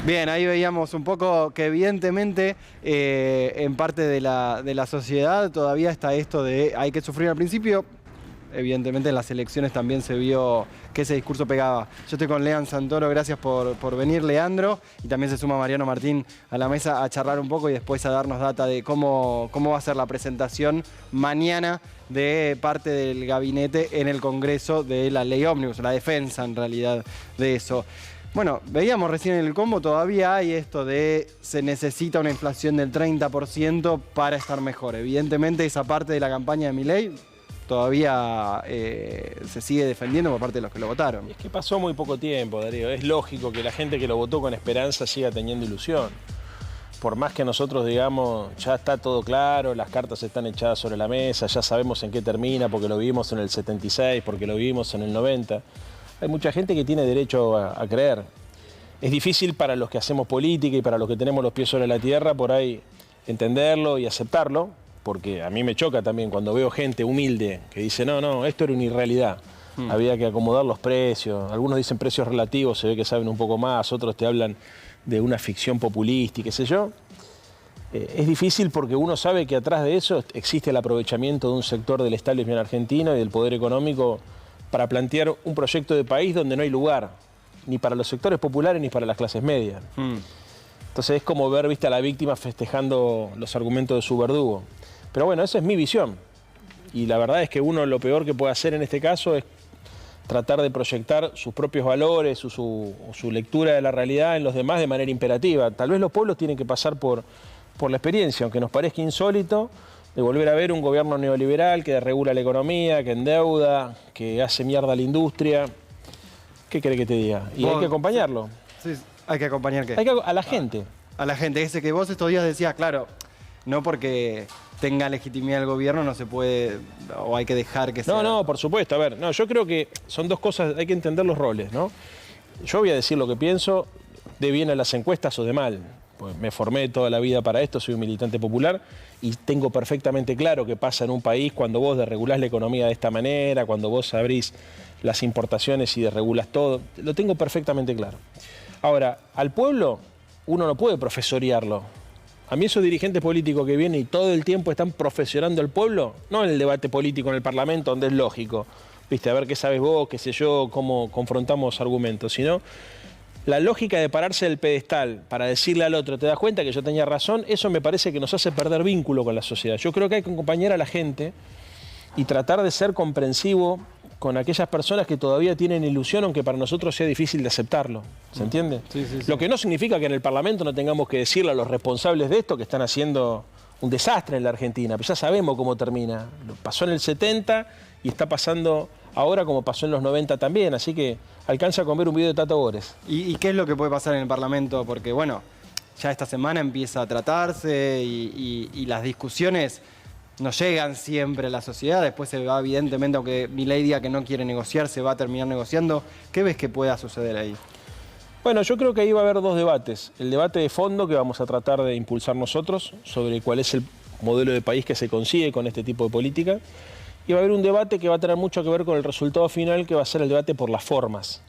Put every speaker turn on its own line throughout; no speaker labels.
Bien, ahí veíamos un poco que evidentemente en parte de la sociedad todavía está esto de hay que sufrir al principio. Evidentemente en las elecciones también se vio que ese discurso pegaba. Yo estoy con Lean Santoro, gracias por venir, Leandro. Y también se suma Mariano Martín a la mesa a charlar un poco y después a darnos data de cómo va a ser la presentación mañana de parte del gabinete en el Congreso de la ley ómnibus, la defensa en realidad de eso. Bueno, veíamos recién en el combo, todavía hay esto de se necesita una inflación del 30% para estar mejor. Evidentemente esa parte de la campaña de Milei todavía se sigue defendiendo por parte de los que lo votaron.
Es que pasó muy poco tiempo, Darío. Es lógico que la gente que lo votó con esperanza siga teniendo ilusión. Por más que nosotros digamos, ya está todo claro, las cartas están echadas sobre la mesa, ya sabemos en qué termina, porque lo vivimos en el 76, porque lo vivimos en el 90. Hay mucha gente que tiene derecho a creer. Es difícil para los que hacemos política y para los que tenemos los pies sobre la tierra, por ahí entenderlo y aceptarlo, porque a mí me choca también cuando veo gente humilde que dice, no, esto era una irrealidad. Había que acomodar los precios. Algunos dicen precios relativos, se ve que saben un poco más, otros te hablan de una ficción populista y qué sé yo. Es difícil porque uno sabe que atrás de eso existe el aprovechamiento de un sector del establishment argentino y del poder económico para plantear un proyecto de país donde no hay lugar, ni para los sectores populares ni para las clases medias. Entonces es como ver, viste, a la víctima festejando los argumentos de su verdugo. Pero bueno, esa es mi visión. Y la verdad es que uno lo peor que puede hacer en este caso es tratar de proyectar sus propios valores, su lectura de la realidad en los demás de manera imperativa. Tal vez los pueblos tienen que pasar por la experiencia, aunque nos parezca insólito, de volver a ver un gobierno neoliberal que desregula la economía, que endeuda, que hace mierda a la industria. ¿Qué querés que te diga? Y hay que acompañarlo.
Sí, hay que acompañar ¿qué?
A la gente.
A la gente. Ese que vos estos días decías, claro, no porque tenga legitimidad el gobierno no se puede, o hay que dejar que sea.
No, por supuesto. A ver, yo creo que son dos cosas, hay que entender los roles, ¿no? Yo voy a decir lo que pienso, de bien a las encuestas o de mal. Pues me formé toda la vida para esto, soy un militante popular y tengo perfectamente claro qué pasa en un país cuando vos desregulás la economía de esta manera, cuando vos abrís las importaciones y desregulás todo. Lo tengo perfectamente claro. Ahora, al pueblo uno no puede profesorearlo. A mí esos dirigentes políticos que vienen y todo el tiempo están profesorando al pueblo, no en el debate político en el Parlamento, donde es lógico, viste, a ver qué sabes vos, qué sé yo, cómo confrontamos argumentos, sino la lógica de pararse del pedestal para decirle al otro, ¿te das cuenta que yo tenía razón? Eso me parece que nos hace perder vínculo con la sociedad. Yo creo que hay que acompañar a la gente y tratar de ser comprensivo con aquellas personas que todavía tienen ilusión, aunque para nosotros sea difícil de aceptarlo. ¿Se entiende?
Sí.
Lo que no significa que en el Parlamento no tengamos que decirle a los responsables de esto que están haciendo un desastre en la Argentina, pero ya sabemos cómo termina. Pasó en el 70 y está pasando ahora como pasó en los 90 también, así que alcanza con ver un video de Tato Bores.
¿Y qué es lo que puede pasar en el Parlamento? Porque bueno, ya esta semana empieza a tratarse y las discusiones no llegan siempre a la sociedad, después se va evidentemente, aunque Milei diga que no quiere negociar, se va a terminar negociando. ¿Qué ves que pueda suceder ahí?
Bueno, yo creo que ahí va a haber dos debates. El debate de fondo que vamos a tratar de impulsar nosotros sobre cuál es el modelo de país que se consigue con este tipo de política. Y va a haber un debate que va a tener mucho que ver con el resultado final, que va a ser el debate por las formas.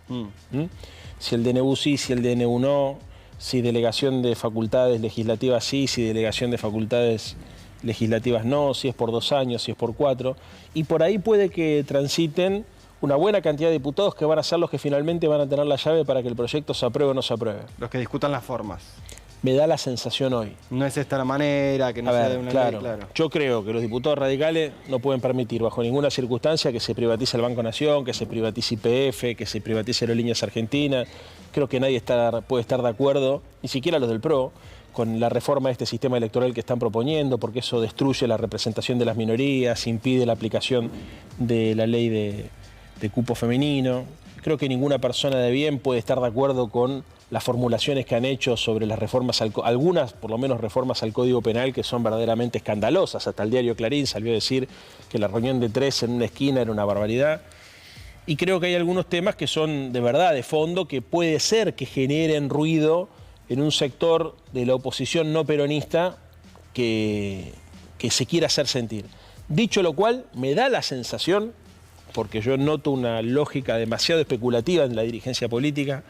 Si el DNU sí, si el DNU no, si delegación de facultades legislativas sí, si delegación de facultades legislativas no, si es por 2 años, si es por 4. Y por ahí puede que transiten una buena cantidad de diputados que van a ser los que finalmente van a tener la llave para que el proyecto se apruebe o no se apruebe.
Los que discutan las formas.
Me da la sensación hoy.
No es esta la manera, que no sea de una ley, claro.
Yo creo que los diputados radicales no pueden permitir bajo ninguna circunstancia que se privatice el Banco Nación, que se privatice YPF, que se privatice Aerolíneas Argentinas. Creo que nadie puede estar de acuerdo, ni siquiera los del PRO, con la reforma de este sistema electoral que están proponiendo, porque eso destruye la representación de las minorías, impide la aplicación de la ley de cupo femenino. Creo que ninguna persona de bien puede estar de acuerdo con las formulaciones que han hecho sobre las reformas, algunas por lo menos reformas al Código Penal que son verdaderamente escandalosas. Hasta el diario Clarín salió a decir que la reunión de 3 en una esquina era una barbaridad. Y creo que hay algunos temas que son de verdad de fondo, que puede ser que generen ruido en un sector de la oposición no peronista que se quiera hacer sentir. Dicho lo cual, me da la sensación, porque yo noto una lógica demasiado especulativa en la dirigencia política,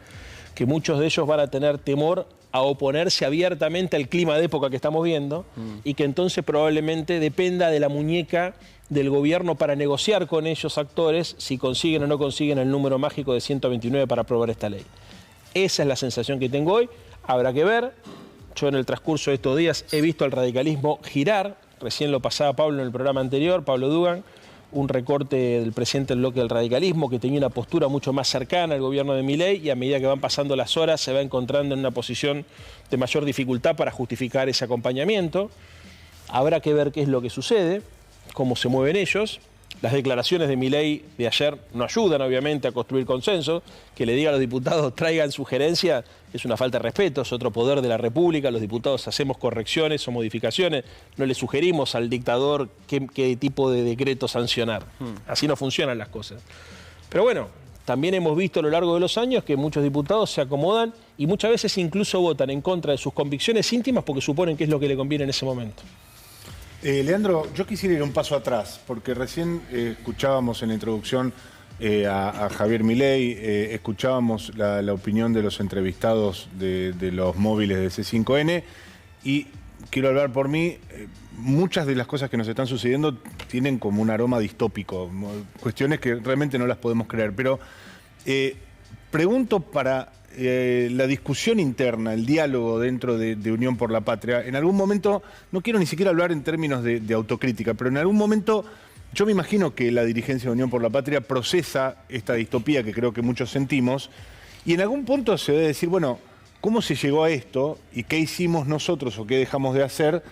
que muchos de ellos van a tener temor a oponerse abiertamente al clima de época que estamos viendo y que entonces probablemente dependa de la muñeca del gobierno para negociar con ellos actores si consiguen o no consiguen el número mágico de 129 para aprobar esta ley. Esa es la sensación que tengo hoy. Habrá que ver. Yo en el transcurso de estos días he visto al radicalismo girar. Recién lo pasaba Pablo en el programa anterior, Pablo Dugan, un recorte del presidente del bloque del radicalismo que tenía una postura mucho más cercana al gobierno de Milei y a medida que van pasando las horas se va encontrando en una posición de mayor dificultad para justificar ese acompañamiento. Habrá que ver qué es lo que sucede, cómo se mueven ellos. Las declaraciones de Milei de ayer no ayudan, obviamente, a construir consenso. Que le diga a los diputados traigan sugerencias es una falta de respeto, es otro poder de la República. Los diputados hacemos correcciones o modificaciones, no le sugerimos al dictador qué tipo de decreto sancionar. Así no funcionan las cosas. Pero bueno, también hemos visto a lo largo de los años que muchos diputados se acomodan y muchas veces incluso votan en contra de sus convicciones íntimas porque suponen que es lo que le conviene en ese momento.
Leandro, yo quisiera ir un paso atrás, porque recién escuchábamos en la introducción a Javier Milei, escuchábamos la opinión de los entrevistados de los móviles de C5N, y quiero hablar por mí, muchas de las cosas que nos están sucediendo tienen como un aroma distópico, cuestiones que realmente no las podemos creer, pero pregunto para la discusión interna, el diálogo dentro de Unión por la Patria. En algún momento, no quiero ni siquiera hablar en términos de autocrítica, pero en algún momento yo me imagino que la dirigencia de Unión por la Patria procesa esta distopía que creo que muchos sentimos y en algún punto se debe decir, bueno, ¿cómo se llegó a esto y qué hicimos nosotros o qué dejamos de hacer?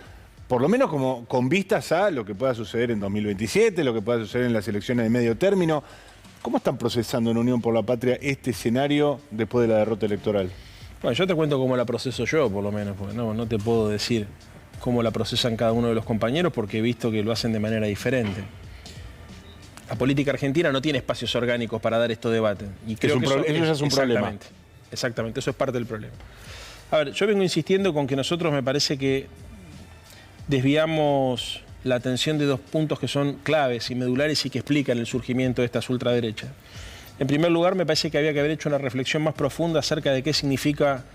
Por lo menos como con vistas a lo que pueda suceder en 2027, lo que pueda suceder en las elecciones de medio término. ¿Cómo están procesando en Unión por la Patria este escenario después de la derrota electoral?
Bueno, yo te cuento cómo la proceso yo, por lo menos, porque no te puedo decir cómo la procesan cada uno de los compañeros, porque he visto que lo hacen de manera diferente. La política argentina no tiene espacios orgánicos para dar estos debates. Y creo que eso
es un problema.
Exactamente, eso es parte del problema. A ver, yo vengo insistiendo con que nosotros me parece que desviamos la atención de dos puntos que son claves y medulares y que explican el surgimiento de estas ultraderechas. En primer lugar, me parece que había que haber hecho una reflexión más profunda acerca de qué significa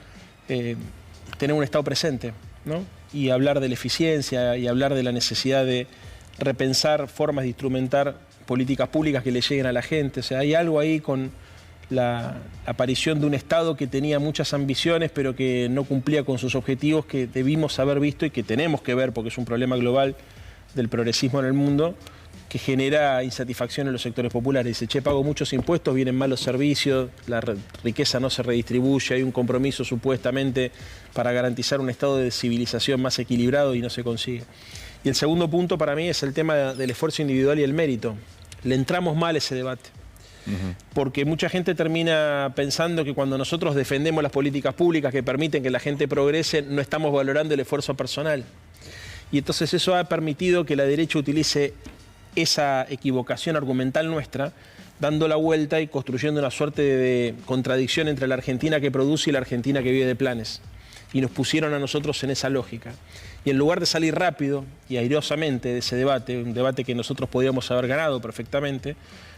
tener un Estado presente, ¿no? Y hablar de la eficiencia y hablar de la necesidad de repensar formas de instrumentar políticas públicas que le lleguen a la gente. O sea, hay algo ahí con la aparición de un Estado que tenía muchas ambiciones pero que no cumplía con sus objetivos que debimos haber visto y que tenemos que ver porque es un problema global del progresismo en el mundo, que genera insatisfacción en los sectores populares. Dice, che, pago muchos impuestos, vienen malos servicios, la riqueza no se redistribuye, hay un compromiso supuestamente para garantizar un estado de civilización más equilibrado y no se consigue. Y el segundo punto para mí es el tema del esfuerzo individual y el mérito. Le entramos mal ese debate. Porque mucha gente termina pensando que cuando nosotros defendemos las políticas públicas que permiten que la gente progrese, no estamos valorando el esfuerzo personal. Y entonces eso ha permitido que la derecha utilice esa equivocación argumental nuestra, dando la vuelta y construyendo una suerte de contradicción entre la Argentina que produce y la Argentina que vive de planes. Y nos pusieron a nosotros en esa lógica. Y en lugar de salir rápido y airosamente de ese debate, un debate que nosotros podíamos haber ganado perfectamente,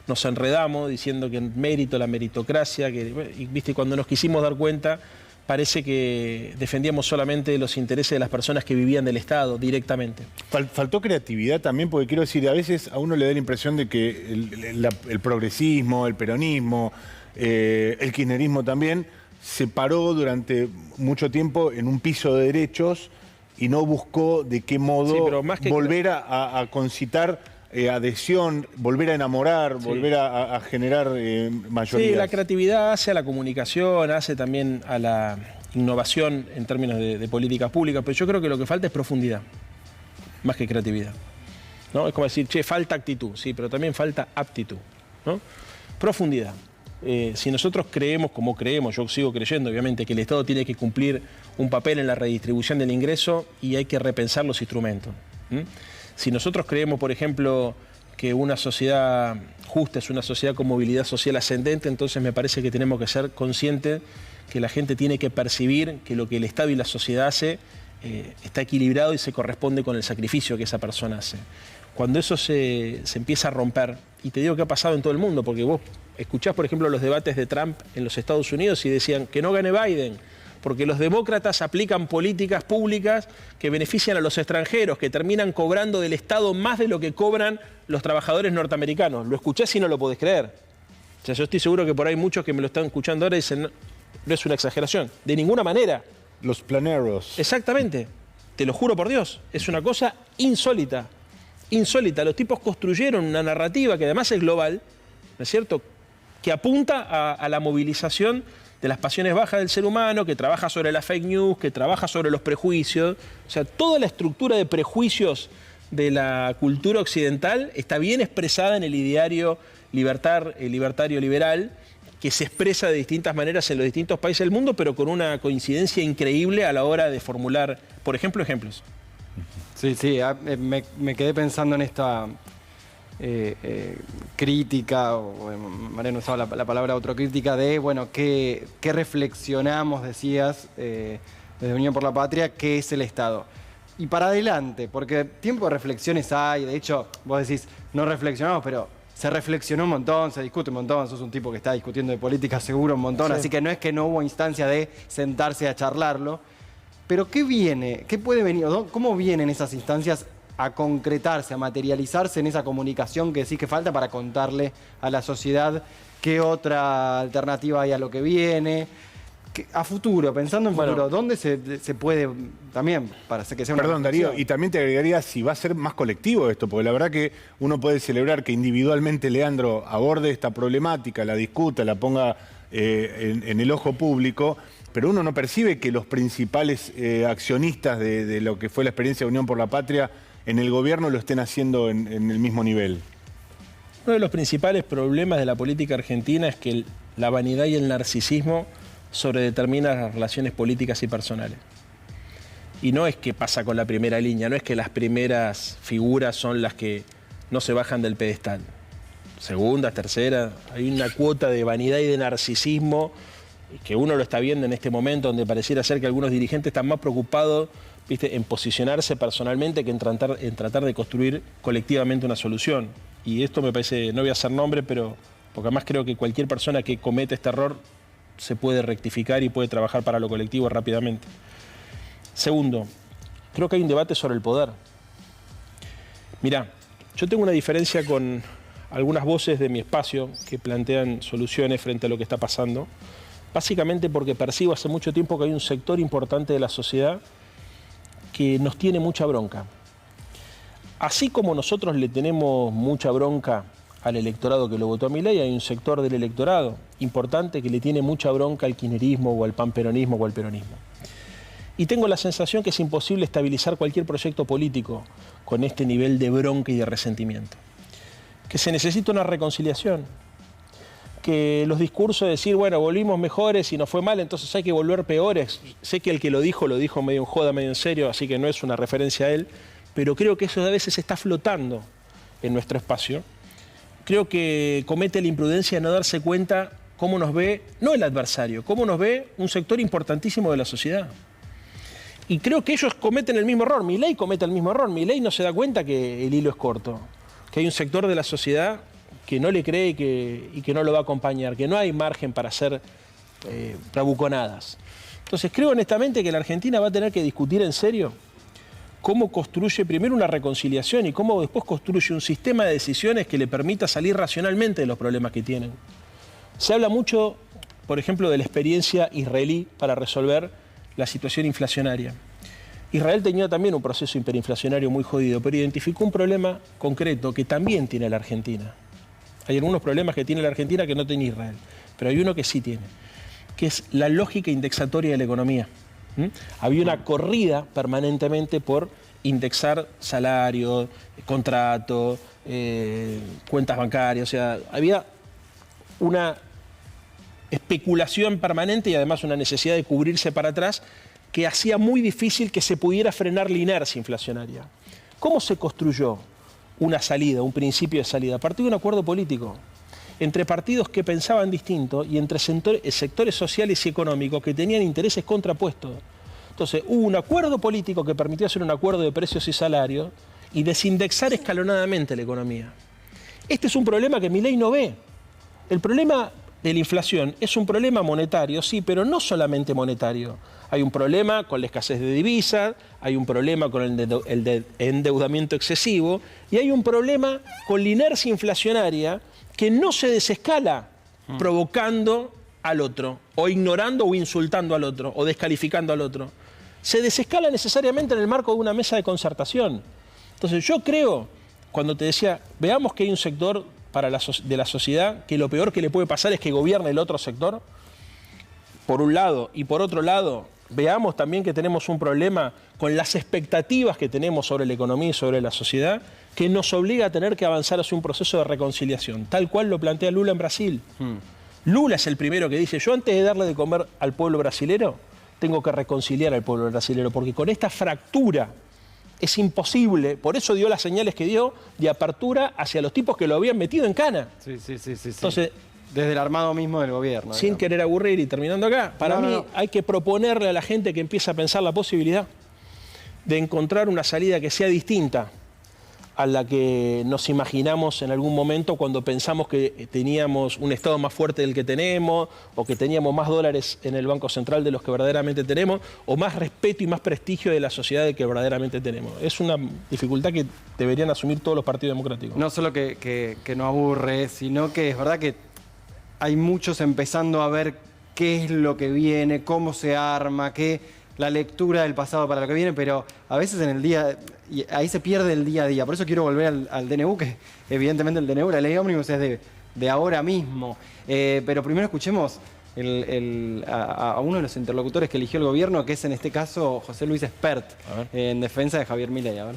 nos enredamos diciendo que el mérito, la meritocracia, y viste, cuando nos quisimos dar cuenta, parece que defendíamos solamente los intereses de las personas que vivían del Estado directamente.
Faltó creatividad también, porque quiero decir, a veces a uno le da la impresión de que el progresismo, el peronismo, el kirchnerismo también, se paró durante mucho tiempo en un piso de derechos y no buscó de qué modo volver a concitar adhesión, volver a enamorar, volver a generar mayorías.
Sí, la creatividad hace a la comunicación, hace también a la innovación en términos de políticas públicas, pero yo creo que lo que falta es profundidad, más que creatividad, ¿no? Es como decir, che, falta actitud, sí, pero también falta aptitud, ¿no? Profundidad. Si nosotros creemos, como creemos, yo sigo creyendo, obviamente, que el Estado tiene que cumplir un papel en la redistribución del ingreso y hay que repensar los instrumentos. Si nosotros creemos, por ejemplo, que una sociedad justa es una sociedad con movilidad social ascendente, entonces me parece que tenemos que ser conscientes que la gente tiene que percibir que lo que el Estado y la sociedad hace está equilibrado y se corresponde con el sacrificio que esa persona hace. Cuando eso se empieza a romper, y te digo que ha pasado en todo el mundo, porque vos escuchás, por ejemplo, los debates de Trump en los Estados Unidos y decían que no gane Biden, porque los demócratas aplican políticas públicas que benefician a los extranjeros, que terminan cobrando del Estado más de lo que cobran los trabajadores norteamericanos. Lo escuché si no lo podés creer. O sea, yo estoy seguro que por ahí muchos que me lo están escuchando ahora dicen, no es una exageración. De ninguna manera.
Los planeros.
Exactamente. Te lo juro por Dios. Es una cosa insólita. Insólita. Los tipos construyeron una narrativa que además es global, ¿no es cierto?, que apunta a la movilización de las pasiones bajas del ser humano, que trabaja sobre la fake news, que trabaja sobre los prejuicios. O sea, toda la estructura de prejuicios de la cultura occidental está bien expresada en el ideario libertario liberal, que se expresa de distintas maneras en los distintos países del mundo, pero con una coincidencia increíble a la hora de formular, por ejemplo, ejemplos.
Sí, me quedé pensando en esta crítica, o Mariano usaba la palabra autocrítica, de, bueno, ¿qué reflexionamos, decías, desde Unión por la Patria, qué es el Estado? Y para adelante, porque tiempo de reflexiones hay, de hecho, vos decís, no reflexionamos, pero se reflexionó un montón, se discute un montón, sos un tipo que está discutiendo de política seguro un montón, sí. Así que no es que no hubo instancia de sentarse a charlarlo, pero ¿qué viene? ¿Qué puede venir? ¿Cómo vienen esas instancias a concretarse, a materializarse en esa comunicación que decís que falta para contarle a la sociedad qué otra alternativa hay a lo que viene? A futuro, pensando en futuro, ¿dónde se puede también, para que sea una...
Perdón, Darío, y también te agregaría si va a ser más colectivo esto, porque la verdad que uno puede celebrar que individualmente Leandro aborde esta problemática, la discuta, la ponga en el ojo público, pero uno no percibe que los principales accionistas de lo que fue la experiencia de Unión por la Patria en el gobierno lo estén haciendo en el mismo nivel.
Uno de los principales problemas de la política argentina es que la vanidad y el narcisismo sobredetermina las relaciones políticas y personales. Y no es que pasa con la primera línea, no es que las primeras figuras son las que no se bajan del pedestal. Segunda, tercera, hay una cuota de vanidad y de narcisismo que uno lo está viendo en este momento, donde pareciera ser que algunos dirigentes están más preocupados, ¿viste?, en posicionarse personalmente que en tratar de construir colectivamente una solución. Y esto me parece, no voy a hacer nombre, pero porque además creo que cualquier persona que comete este error se puede rectificar y puede trabajar para lo colectivo rápidamente. Segundo, creo que hay un debate sobre el poder. Mirá, yo tengo una diferencia con algunas voces de mi espacio que plantean soluciones frente a lo que está pasando, básicamente porque percibo hace mucho tiempo que hay un sector importante de la sociedad que nos tiene mucha bronca. Así como nosotros le tenemos mucha bronca al electorado que lo votó a Milei, hay un sector del electorado importante que le tiene mucha bronca al kirchnerismo o al panperonismo o al peronismo. Y tengo la sensación que es imposible estabilizar cualquier proyecto político con este nivel de bronca y de resentimiento. Que se necesita una reconciliación. Que los discursos de decir, bueno, volvimos mejores y nos fue mal, entonces hay que volver peores. Sé que el que lo dijo medio en joda, medio en serio, así que no es una referencia a él, pero creo que eso a veces está flotando en nuestro espacio. Creo que comete la imprudencia de no darse cuenta cómo nos ve, no el adversario, cómo nos ve un sector importantísimo de la sociedad. Y creo que ellos cometen el mismo error, Milei comete el mismo error, Milei no se da cuenta que el hilo es corto, que hay un sector de la sociedad que no le cree y que no lo va a acompañar, que no hay margen para hacer bravuconadas. Entonces creo honestamente que la Argentina va a tener que discutir en serio cómo construye primero una reconciliación y cómo después construye un sistema de decisiones que le permita salir racionalmente de los problemas que tienen. Se habla mucho, por ejemplo, de la experiencia israelí para resolver la situación inflacionaria. Israel tenía también un proceso hiperinflacionario muy jodido, pero identificó un problema concreto que también tiene la Argentina. Hay algunos problemas que tiene la Argentina que no tiene Israel, pero hay uno que sí tiene, que es la lógica indexatoria de la economía. Había una corrida permanentemente por indexar salario, contrato, cuentas bancarias, o sea, había una especulación permanente y además una necesidad de cubrirse para atrás que hacía muy difícil que se pudiera frenar la inercia inflacionaria. ¿Cómo se construyó una salida, un principio de salida? A partir de un acuerdo político entre partidos que pensaban distinto y entre sectores sociales y económicos que tenían intereses contrapuestos. Entonces hubo un acuerdo político que permitió hacer un acuerdo de precios y salarios y desindexar escalonadamente la economía. Este es un problema que Milei no ve. El problema de la inflación es un problema monetario, sí, pero no solamente monetario. Hay un problema con la escasez de divisas, hay un problema con el endeudamiento excesivo y hay un problema con la inercia inflacionaria que no se desescala provocando al otro, o ignorando o insultando al otro, o descalificando al otro. Se desescala necesariamente en el marco de una mesa de concertación. Entonces yo creo, cuando te decía, veamos que hay un sector de la sociedad que lo peor que le puede pasar es que gobierne el otro sector, por un lado, y por otro lado, veamos también que tenemos un problema con las expectativas que tenemos sobre la economía y sobre la sociedad, que nos obliga a tener que avanzar hacia un proceso de reconciliación, tal cual lo plantea Lula en Brasil. Lula es el primero que dice, yo antes de darle de comer al pueblo brasilero, tengo que reconciliar al pueblo brasilero, porque con esta fractura es imposible, por eso dio las señales que dio de apertura hacia los tipos que lo habían metido en cana.
Sí.
Entonces,
desde el armado mismo del gobierno.
Sin
digamos.
querer aburrir y terminando acá, para mí hay que proponerle a la gente que empiece a pensar la posibilidad de encontrar una salida que sea distinta a la que nos imaginamos en algún momento cuando pensamos que teníamos un Estado más fuerte del que tenemos, o que teníamos más dólares en el Banco Central de los que verdaderamente tenemos, o más respeto y más prestigio de la sociedad del que verdaderamente tenemos. Es una dificultad que deberían asumir todos los partidos democráticos.
No solo que no aburre, sino que es verdad que hay muchos empezando a ver qué es lo que viene, cómo se arma, la lectura del pasado para lo que viene, pero a veces en el día, y ahí se pierde el día a día. Por eso quiero volver al DNU, que evidentemente el DNU, la ley ómnibus es de ahora mismo. Pero primero escuchemos a uno de los interlocutores que eligió el gobierno, que es en este caso José Luis Espert, en defensa de Javier Milei. A ver.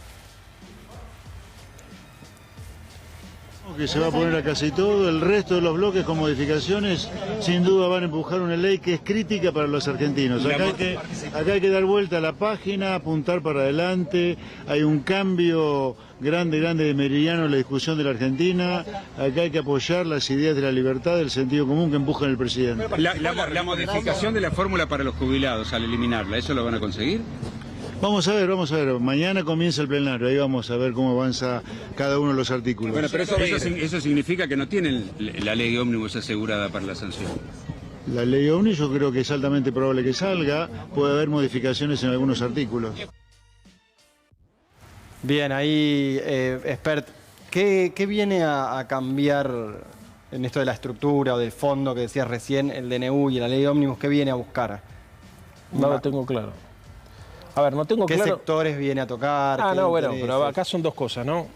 Que se va a poner a casi todo, el resto de los bloques con modificaciones sin duda van a empujar una ley que es crítica para los argentinos. Acá hay que dar vuelta a la página, apuntar para adelante, hay un cambio grande de meridiano en la discusión de la Argentina, acá hay que apoyar las ideas de la libertad, del sentido común que empujan el presidente.
La modificación de la fórmula para los jubilados al eliminarla, ¿eso lo van a conseguir?
Vamos a ver. Mañana comienza el plenario, ahí vamos a ver cómo avanza cada uno de los artículos.
Bueno, pero eso significa que no tienen la ley ómnibus asegurada para la sanción.
La ley ómnibus yo creo que es altamente probable que salga, puede haber modificaciones en algunos artículos.
Bien, ahí, Espert, ¿qué viene a cambiar en esto de la estructura o del fondo que decías recién, el DNU y la ley ómnibus? ¿Qué viene a buscar?
No lo tengo claro. A ver, no tengo
claro. ¿Qué sectores viene a tocar?
Bueno, pero acá son dos cosas, ¿no?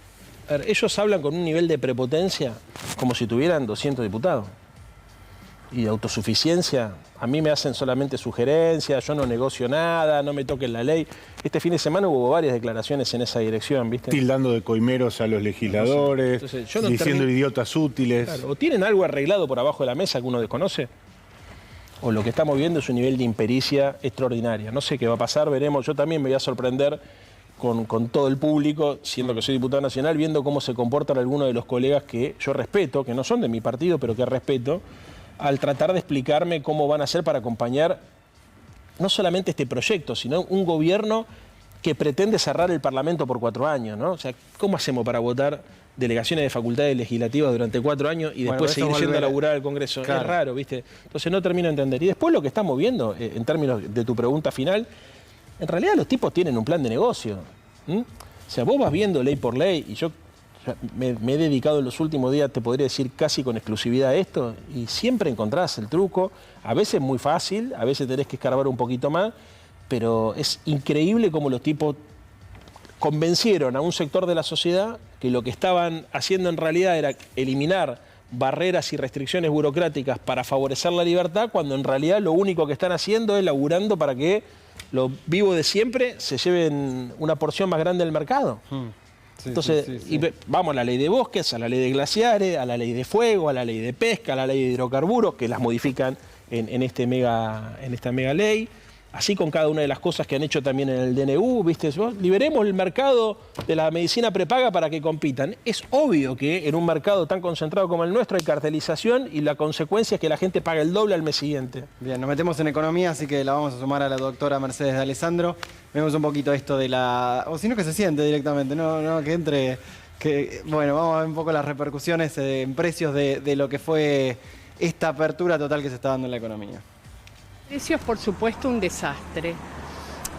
A ver, ellos hablan con un nivel de prepotencia como si tuvieran 200 diputados. Y de autosuficiencia, a mí me hacen solamente sugerencias, yo no negocio nada, no me toquen la ley. Este fin de semana hubo varias declaraciones en esa dirección, ¿viste?
Tildando de coimeros a los legisladores,
Entonces, yo no
diciendo idiotas útiles.
Claro, o tienen algo arreglado por abajo de la mesa que uno desconoce, o lo que estamos viendo es un nivel de impericia extraordinaria. No sé qué va a pasar, veremos. Yo también me voy a sorprender con todo el público, siendo que soy diputado nacional, viendo cómo se comportan algunos de los colegas que yo respeto, que no son de mi partido, pero que respeto, al tratar de explicarme cómo van a hacer para acompañar no solamente este proyecto, sino un gobierno que pretende cerrar el Parlamento por 4 años, ¿no? O sea, ¿cómo hacemos para votar delegaciones de facultades legislativas durante 4 años y después seguir yendo a laburar al Congreso? Claro. Es raro, ¿viste? Entonces no termino de entender. Y después lo que estamos viendo, en términos de tu pregunta final, en realidad los tipos tienen un plan de negocio. O sea, vos vas viendo ley por ley, y yo me he dedicado en los últimos días, te podría decir casi con exclusividad a esto, y siempre encontrás el truco, a veces muy fácil, a veces tenés que escarbar un poquito más, pero es increíble cómo los tipos convencieron a un sector de la sociedad que lo que estaban haciendo en realidad era eliminar barreras y restricciones burocráticas para favorecer la libertad, cuando en realidad lo único que están haciendo es laburando para que los vivos de siempre se lleven una porción más grande del mercado. Sí, entonces, sí. Vamos a la ley de bosques, a la ley de glaciares, a la ley de fuego, a la ley de pesca, a la ley de hidrocarburos, que las modifican en esta mega ley. Así con cada una de las cosas que han hecho también en el DNU, ¿viste? Liberemos el mercado de la medicina prepaga para que compitan. Es obvio que en un mercado tan concentrado como el nuestro hay cartelización y la consecuencia es que la gente paga el doble al mes siguiente.
Bien, nos metemos en economía, así que la vamos a sumar a la doctora Mercedes de Alessandro. Vemos un poquito esto de la... O si no, que se siente directamente, no que entre... Bueno, vamos a ver un poco las repercusiones en precios de lo que fue esta apertura total que se está dando en la economía?
Precios, por supuesto, un desastre.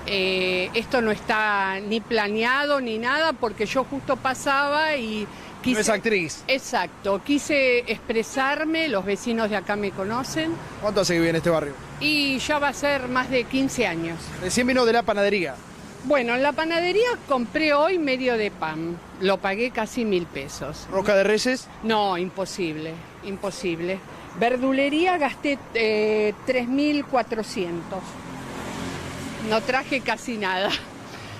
Esto no está ni planeado ni nada, porque yo justo pasaba y quise...
No es actriz.
Exacto, quise expresarme, los vecinos de acá me conocen,
¿Cuánto hace que vive en este barrio?
y ya va a ser más de 15 años.
Recién vino de la panadería.
Bueno, en la panadería compré hoy medio de pan, lo pagué casi 1.000 pesos.
¿Rosca de Reyes?
No, imposible, imposible. Verdulería gasté 3.400. No traje casi nada.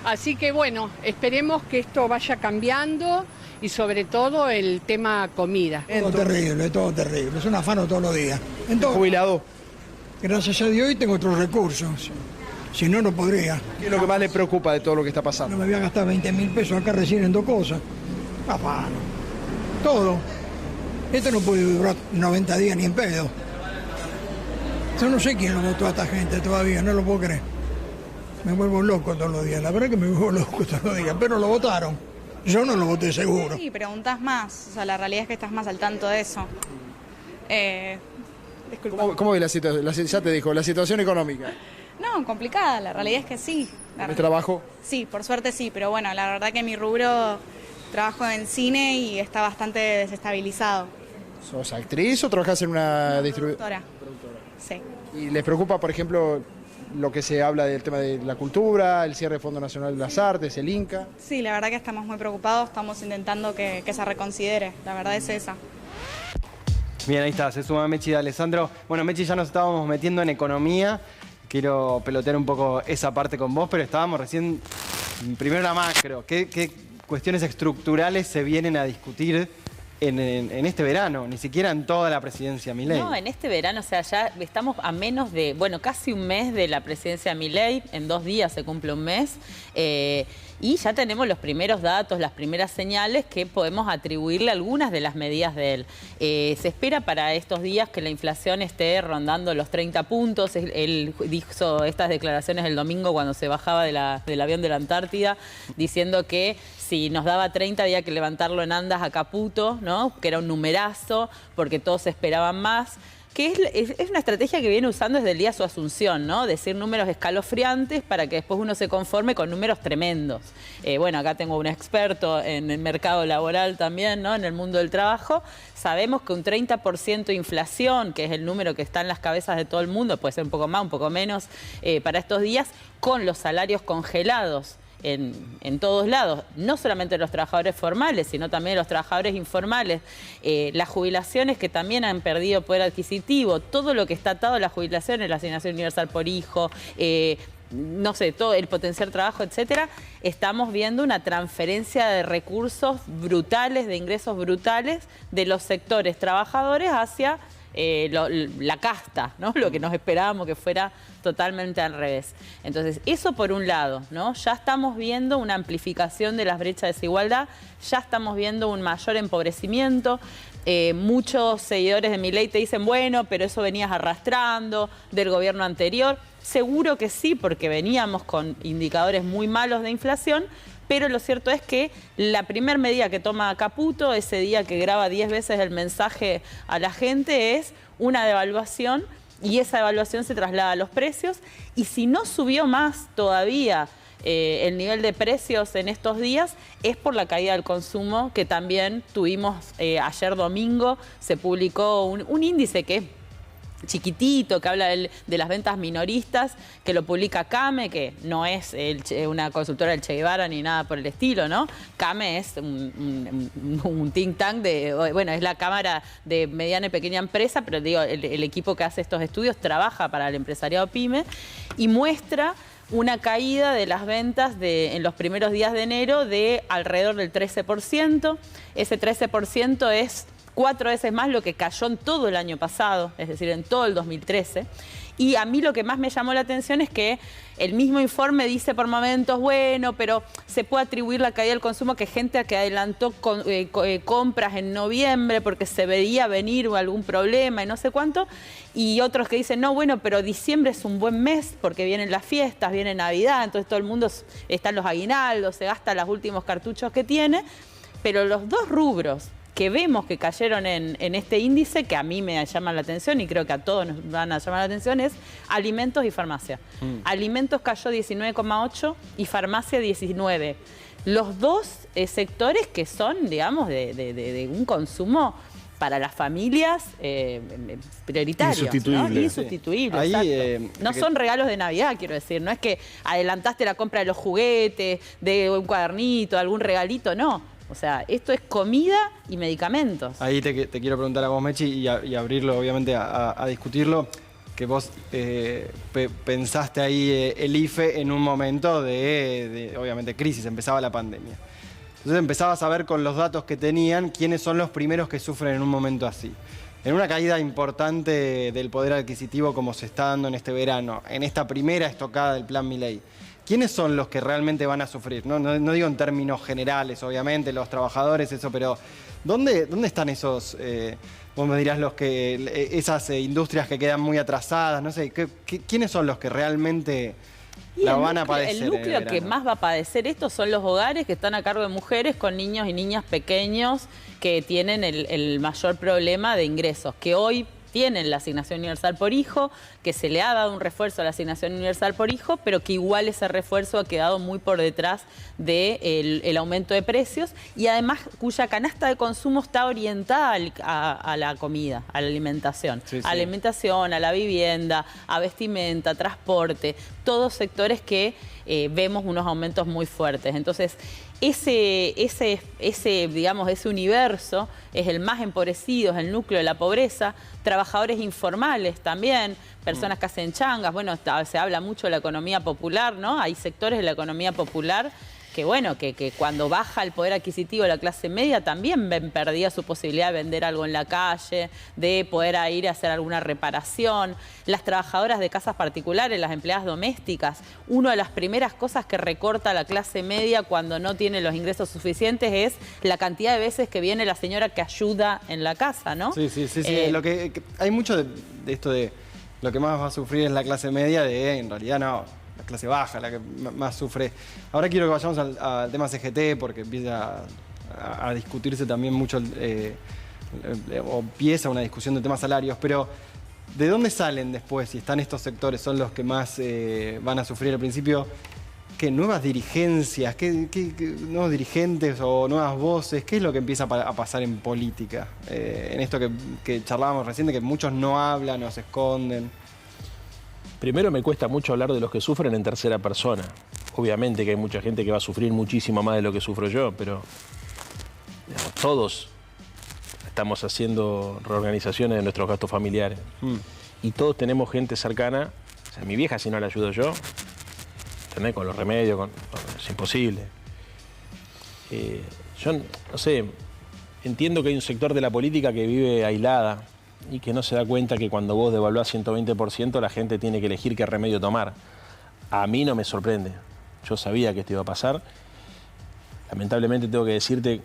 Así que bueno, esperemos que esto vaya cambiando y sobre todo el tema comida.
Todo terrible. Es un afano todos los días. Entonces,
Jubilado.
gracias a Dios hoy tengo otros recursos. Si no, no podría.
¿Qué es lo que más le preocupa de todo lo que está
No
pasando?
me voy a gastar 20.000 pesos acá recién en dos cosas. Afano. Todo. Esto no puede durar 90 días ni en pedo. Yo no sé quién lo votó a esta gente todavía, no lo puedo creer. Me vuelvo loco todos los días, la verdad que me vuelvo loco todos los días, pero lo votaron. Yo no lo voté seguro.
Sí, preguntas más, o sea, la realidad es que estás más al tanto de eso. Disculpa.
¿Cómo ve la situación? Ya te dijo, la situación económica.
No, complicada, la realidad es que sí.
¿El trabajo?
Sí, por suerte sí, pero bueno, la verdad que mi rubro, trabajo en cine y está bastante desestabilizado.
¿Sos actriz o trabajás en una distribuidora?
Productora. Sí.
¿Y les preocupa, por ejemplo, lo que se habla del tema de la cultura, el cierre del Fondo Nacional de las Artes, el Inca?
Sí, la verdad que estamos muy preocupados, estamos intentando que se reconsidere, la verdad es esa.
Bien, ahí está, se suma Mechi y Alessandro. Bueno, Mechi, ya nos estábamos metiendo en economía. Quiero pelotear un poco esa parte con vos, pero estábamos recién, primero la macro. ¿Qué cuestiones estructurales se vienen a discutir en este verano? Ni siquiera en toda la presidencia Milei.
No, en este verano, o sea, ya estamos a menos de, bueno, casi un mes de la presidencia Milei. En 2 días se cumple un mes. Y ya tenemos los primeros datos, las primeras señales que podemos atribuirle algunas de las medidas de él. Se espera para estos días que la inflación esté rondando los 30 puntos. Él hizo estas declaraciones el domingo cuando se bajaba del avión de la Antártida, diciendo que si nos daba 30 había que levantarlo en andas a Caputo, ¿no? Que era un numerazo, porque todos esperaban más. Que es una estrategia que viene usando desde el día de su asunción, ¿no? Decir números escalofriantes para que después uno se conforme con números tremendos. Bueno, acá tengo un experto en el mercado laboral también, ¿no? En el mundo del trabajo. Sabemos que un 30% de inflación, que es el número que está en las cabezas de todo el mundo, puede ser un poco más, un poco menos, para estos días, con los salarios congelados en todos lados, no solamente los trabajadores formales, sino también los trabajadores informales, las jubilaciones que también han perdido poder adquisitivo, todo lo que está atado a las jubilaciones, la asignación universal por hijo, no sé, todo el potenciar trabajo, etcétera, estamos viendo una transferencia de recursos brutales, de ingresos brutales de los sectores trabajadores hacia la casta, ¿no? Lo que nos esperábamos que fuera totalmente al revés. Entonces, eso por un lado, ¿no? Ya estamos viendo una amplificación de las brechas de desigualdad, ya estamos viendo un mayor empobrecimiento. Muchos seguidores de Milei te dicen, bueno, pero eso venías arrastrando del gobierno anterior. Seguro que sí, porque veníamos con indicadores muy malos de inflación, pero lo cierto es que la primera medida que toma Caputo, ese día que graba 10 veces el mensaje a la gente, es una devaluación, y esa devaluación se traslada a los precios, y si no subió más todavía el nivel de precios en estos días, es por la caída del consumo que también tuvimos ayer domingo. Se publicó un índice que es chiquitito, que habla de las ventas minoristas, que lo publica CAME, que no es una consultora del Che Guevara ni nada por el estilo, ¿no? CAME es un think tank bueno, es la Cámara de Mediana y Pequeña Empresa, pero digo, el equipo que hace estos estudios trabaja para el empresariado PYME y muestra una caída de las ventas en los primeros días de enero de alrededor del 13%. Ese 13% es 4 veces más lo que cayó en todo el año pasado, es decir, en todo el 2013. Y a mí lo que más me llamó la atención es que el mismo informe dice por momentos, bueno, pero se puede atribuir la caída del consumo que gente que adelantó compras en noviembre porque se veía venir algún problema y no sé cuánto. Y otros que dicen, no, bueno, pero diciembre es un buen mes porque vienen las fiestas, viene Navidad, entonces todo el mundo está en los aguinaldos, se gasta los últimos cartuchos que tiene. Pero los dos rubros que vemos que cayeron en este índice, que a mí me llama la atención y creo que a todos nos van a llamar la atención, es alimentos y farmacia. Alimentos cayó 19,8 y farmacia 19. Los dos sectores que son, digamos, de un consumo para las familias prioritarios.
Insustituible.
¿no? Insustituible,
Ahí,
no son regalos de Navidad, quiero decir. No es que adelantaste la compra de los juguetes, de un cuadernito, algún regalito, no. O sea, esto es comida y medicamentos.
Ahí te quiero preguntar a vos, Mechi, y abrirlo, obviamente, a discutirlo, que vos pensaste ahí el IFE en un momento de, obviamente, crisis, empezaba la pandemia. Entonces empezabas a ver con los datos que tenían quiénes son los primeros que sufren en un momento así. En una caída importante del poder adquisitivo como se está dando en este verano, en esta primera estocada del Plan Milei, ¿quiénes son los que realmente van a sufrir? No digo en términos generales, obviamente, los trabajadores, eso, pero ¿dónde están esos, vos me dirás, esas industrias que quedan muy atrasadas? No sé, ¿quiénes son los que realmente la van a padecer?
El núcleo que más va a padecer esto son los hogares que están a cargo de mujeres con niños y niñas pequeños que tienen el mayor problema de ingresos, que hoy tienen la asignación universal por hijo, que se le ha dado un refuerzo a la asignación universal por hijo, pero que igual ese refuerzo ha quedado muy por detrás del aumento de precios y además cuya canasta de consumo está orientada a la comida, a la alimentación. Sí, sí. A la alimentación, a la vivienda, a vestimenta, a transporte, todos sectores que vemos unos aumentos muy fuertes. Entonces, digamos, ese universo es el más empobrecido, es el núcleo de la pobreza, trabajadores informales también, personas que hacen changas, bueno, se habla mucho de la economía popular, ¿no? Hay sectores de la economía popular que, bueno, que cuando baja el poder adquisitivo de la clase media también ven perdida su posibilidad de vender algo en la calle, de poder ir a hacer alguna reparación. Las trabajadoras de casas particulares, las empleadas domésticas, una de las primeras cosas que recorta la clase media cuando no tiene los ingresos suficientes es la cantidad de veces que viene la señora que ayuda en la casa, ¿no?
Sí. Hay mucho de esto de lo que más va a sufrir es la clase media, en realidad no. La clase baja, la que más sufre. Ahora quiero que vayamos al tema CGT porque empieza a discutirse también mucho, o empieza una discusión de temas salarios, pero ¿de dónde salen después? Si están estos sectores, son los que más van a sufrir al principio. ¿Qué nuevas dirigencias? ¿Qué nuevos dirigentes o nuevas voces? ¿Qué es lo que empieza a pasar en política? En esto que charlábamos recién, de que muchos no hablan o se esconden.
Primero me cuesta mucho hablar de los que sufren en tercera persona. Obviamente que hay mucha gente que va a sufrir muchísimo más de lo que sufro yo, pero digamos, todos estamos haciendo reorganizaciones de nuestros gastos familiares. Y todos tenemos gente cercana. O sea, mi vieja, si no la ayudo yo, ¿entendés? Con los remedios, es imposible. Yo, no sé, entiendo que hay un sector de la política que vive aislada y que no se da cuenta que cuando vos devaluás 120% la gente tiene que elegir qué remedio tomar. A mí no me sorprende. Yo sabía que esto iba a pasar. Lamentablemente tengo que decirte,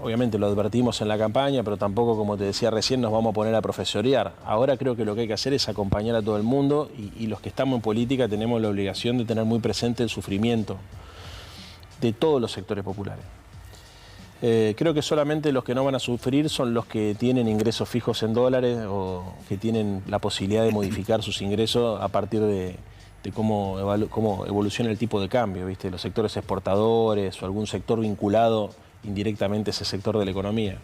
obviamente lo advertimos en la campaña, pero tampoco, como te decía recién, nos vamos a poner a profesorear. Ahora creo que lo que hay que hacer es acompañar a todo el mundo y los que estamos en política tenemos la obligación de tener muy presente el sufrimiento de todos los sectores populares. Creo que solamente los que no van a sufrir son los que tienen ingresos fijos en dólares o que tienen la posibilidad de modificar sus ingresos a partir de cómo evoluciona el tipo de cambio, ¿viste? Los sectores exportadores o algún sector vinculado indirectamente a ese sector de la economía.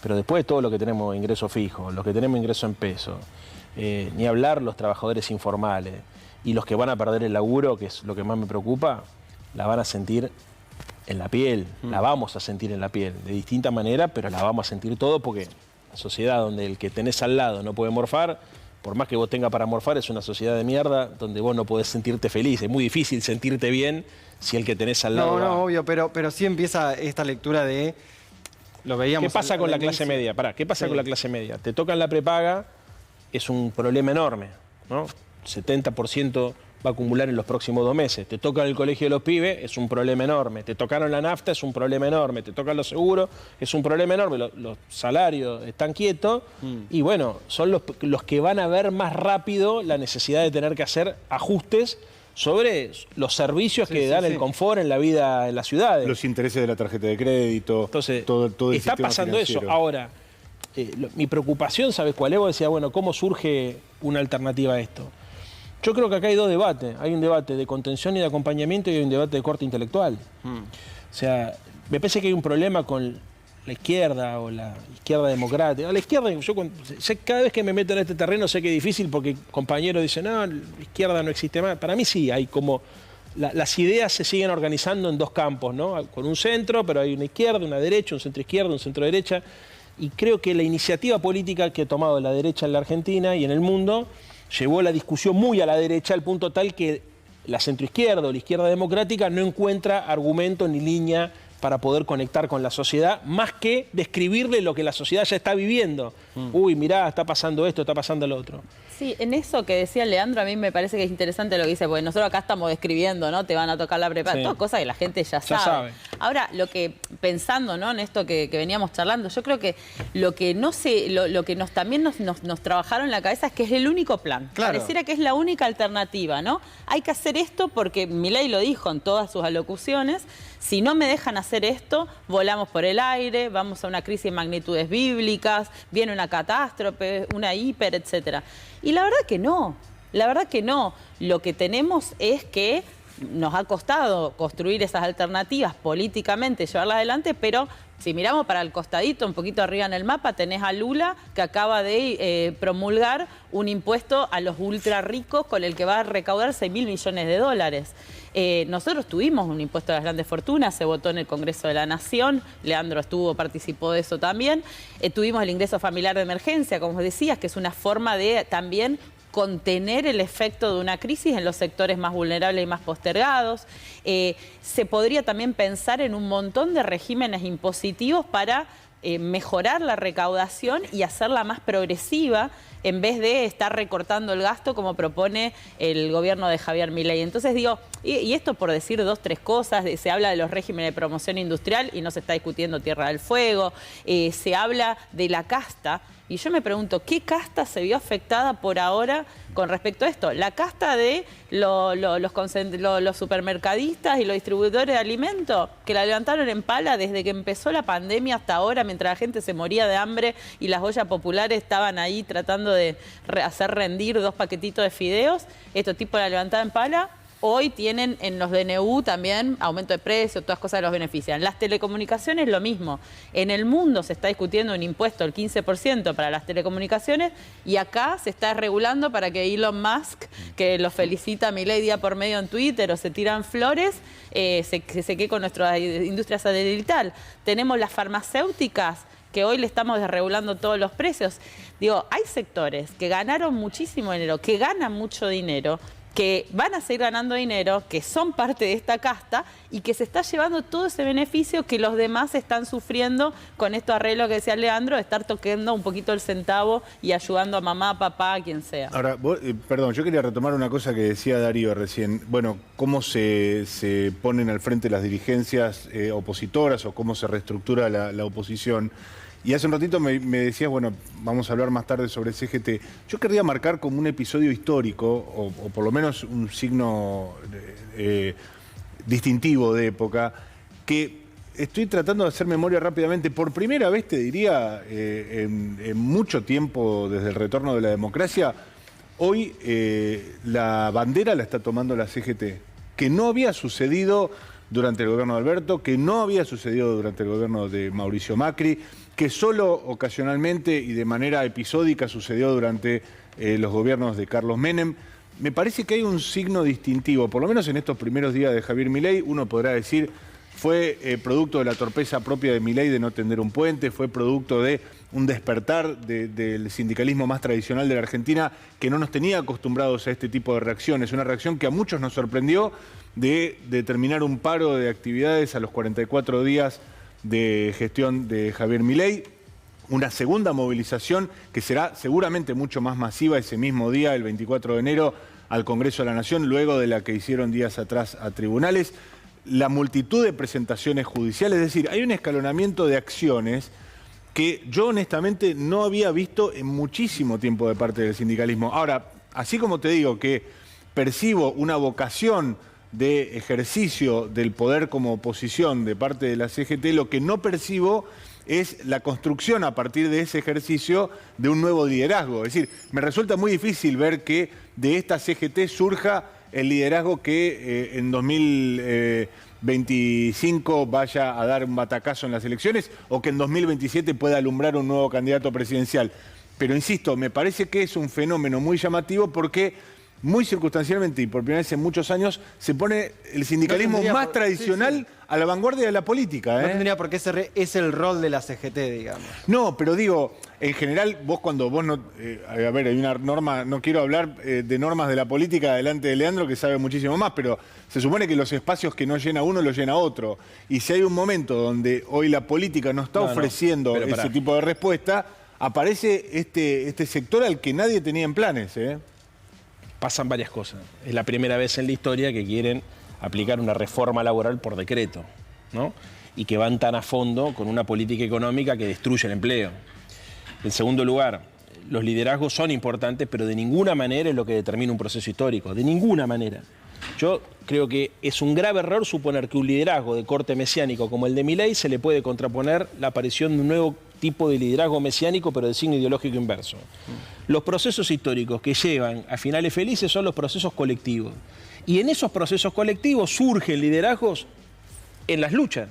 Pero después todo lo que tenemos ingresos fijos, los que tenemos ingresos en pesos, ni hablar los trabajadores informales y los que van a perder el laburo, que es lo que más me preocupa, la van a sentir en la piel, la vamos a sentir en la piel, de distinta manera, pero la vamos a sentir todo porque la sociedad donde el que tenés al lado no puede morfar, por más que vos tengas para morfar, es una sociedad de mierda donde vos no podés sentirte feliz. Es muy difícil sentirte bien si el que tenés al lado...
No, obvio, pero sí empieza esta lectura de... Lo veíamos.
¿Qué pasa con la clase media? ¿Qué pasa con la clase media? Te tocan la prepaga, es un problema enorme, ¿no? 70% va a acumular en los próximos 2 meses. Te tocan el colegio de los pibes, es un problema enorme. Te tocaron la nafta, es un problema enorme. Te tocan los seguros, es un problema enorme. Los salarios están quietos y bueno, son los que van a ver más rápido la necesidad de tener que hacer ajustes sobre los servicios que dan el confort en la vida en las ciudades.
Los intereses de la tarjeta de crédito.
Entonces,
todo el
está
sistema
pasando
financiero.
eso. Ahora, mi preocupación, ¿sabes cuál es? Vos decías, bueno, ¿cómo surge una alternativa a esto? Yo creo que acá hay dos debates. Hay un debate de contención y de acompañamiento y hay un debate de corte intelectual. O sea, me parece que hay un problema con la izquierda o la izquierda democrática. La izquierda, cada vez que me meto en este terreno sé que es difícil porque compañeros dicen, no, la izquierda no existe más. Para mí sí, hay como... Las ideas se siguen organizando en dos campos, ¿no? Con un centro, pero hay una izquierda, una derecha, un centro izquierda, un centro derecha. Y creo que la iniciativa política que ha tomado la derecha en la Argentina y en el mundo llevó la discusión muy a la derecha al punto tal que la centroizquierda o la izquierda democrática no encuentra argumento ni línea para poder conectar con la sociedad, más que describirle lo que la sociedad ya está viviendo. Uy, mirá, está pasando esto, está pasando lo otro.
Sí, en eso que decía Leandro, a mí me parece que es interesante lo que dice, porque nosotros acá estamos describiendo, ¿no? Te van a tocar la preparación, todas cosas que la gente ya sabe. Ahora, lo que, pensando, ¿no? En esto que veníamos charlando, yo creo que lo que no sé, lo que también nos trabajaron en la cabeza es que es el único plan. Claro. Pareciera que es la única alternativa, ¿no? Hay que hacer esto porque Milei lo dijo en todas sus alocuciones. Si no me dejan hacer esto, volamos por el aire, vamos a una crisis de magnitudes bíblicas, viene una catástrofe, una hiper, etcétera. Y la verdad que no, Lo que tenemos es que nos ha costado construir esas alternativas políticamente, llevarlas adelante, pero si miramos para el costadito, un poquito arriba en el mapa, tenés a Lula que acaba de promulgar un impuesto a los ultra ricos con el que va a recaudar 6.000 millones de dólares. Nosotros tuvimos un impuesto a las grandes fortunas, se votó en el Congreso de la Nación, Leandro participó de eso también. Tuvimos el ingreso familiar de emergencia, como decías, que es una forma de también contener el efecto de una crisis en los sectores más vulnerables y más postergados. Se podría también pensar en un montón de regímenes impositivos para mejorar la recaudación y hacerla más progresiva en vez de estar recortando el gasto como propone el gobierno de Javier Milei. Entonces digo, y esto por decir dos, tres cosas, se habla de los regímenes de promoción industrial y no se está discutiendo Tierra del Fuego, se habla de la casta. Y yo me pregunto, ¿qué casta se vio afectada por ahora con respecto a esto? La casta de los supermercadistas y los distribuidores de alimentos, que la levantaron en pala desde que empezó la pandemia hasta ahora, mientras la gente se moría de hambre y las ollas populares estaban ahí tratando de hacer rendir 2 paquetitos de fideos. Estos tipos la levantaron en pala. Hoy tienen en los DNU también aumento de precio, todas cosas que los benefician. Las telecomunicaciones lo mismo. En el mundo se está discutiendo un impuesto del 15% para las telecomunicaciones y acá se está regulando para que Elon Musk, que lo felicita a Milei día por medio en Twitter o se tiran flores, se quede con nuestra industria satelital. Tenemos las farmacéuticas que hoy le estamos desregulando todos los precios. Digo, hay sectores que ganaron muchísimo dinero, que ganan mucho dinero, que van a seguir ganando dinero, que son parte de esta casta y que se está llevando todo ese beneficio que los demás están sufriendo con estos arreglos que decía Leandro, de estar tocando un poquito el centavo y ayudando a mamá, papá, a quien sea.
Ahora, perdón, yo quería retomar una cosa que decía Darío recién. Bueno, cómo se ponen al frente las dirigencias opositoras o cómo se reestructura la oposición. Y hace un ratito me decías, bueno, vamos a hablar más tarde sobre CGT. Yo querría marcar como un episodio histórico, o por lo menos un signo distintivo de época, que estoy tratando de hacer memoria rápidamente. Por primera vez, te diría, en mucho tiempo desde el retorno de la democracia, hoy la bandera la está tomando la CGT, que no había sucedido durante el gobierno de Alberto, que no había sucedido durante el gobierno de Mauricio Macri, que solo ocasionalmente y de manera episódica sucedió durante los gobiernos de Carlos Menem. Me parece que hay un signo distintivo, por lo menos en estos primeros días de Javier Milei. Uno podrá decir, fue producto de la torpeza propia de Milei de no tender un puente, fue producto de un despertar del sindicalismo más tradicional de la Argentina que no nos tenía acostumbrados a este tipo de reacciones. Una reacción que a muchos nos sorprendió de determinar un paro de actividades a los 44 días de gestión de Javier Milei, una segunda movilización que será seguramente mucho más masiva ese mismo día, el 24 de enero, al Congreso de la Nación, luego de la que hicieron días atrás a tribunales, la multitud de presentaciones judiciales, es decir, hay un escalonamiento de acciones que yo honestamente no había visto en muchísimo tiempo de parte del sindicalismo. Ahora, así como te digo que percibo una vocación de ejercicio del poder como oposición de parte de la CGT, lo que no percibo es la construcción a partir de ese ejercicio de un nuevo liderazgo. Es decir, me resulta muy difícil ver que de esta CGT surja el liderazgo que en 2025 vaya a dar un batacazo en las elecciones o que en 2027 pueda alumbrar un nuevo candidato presidencial. Pero insisto, me parece que es un fenómeno muy llamativo porque muy circunstancialmente y por primera vez en muchos años se pone el sindicalismo más tradicional a la vanguardia de la política.
No tendría por qué ser es el rol de la CGT, digamos.
No, pero digo, en general, cuando vos no... a ver, hay una norma, no quiero hablar de normas de la política delante de Leandro, que sabe muchísimo más, pero se supone que los espacios que no llena uno, los llena otro. Y si hay un momento donde hoy la política no está ofreciendo ese tipo de respuesta, aparece este sector al que nadie tenía en planes,
Pasan varias cosas. Es la primera vez en la historia que quieren aplicar una reforma laboral por decreto, ¿no? Y que van tan a fondo con una política económica que destruye el empleo. En segundo lugar, los liderazgos son importantes, pero de ninguna manera es lo que determina un proceso histórico. De ninguna manera. Yo creo que es un grave error suponer que un liderazgo de corte mesiánico como el de Milei se le puede contraponer la aparición de un nuevo tipo de liderazgo mesiánico, pero de signo ideológico inverso. Los procesos históricos que llevan a finales felices son los procesos colectivos. Y en esos procesos colectivos surgen liderazgos en las luchas.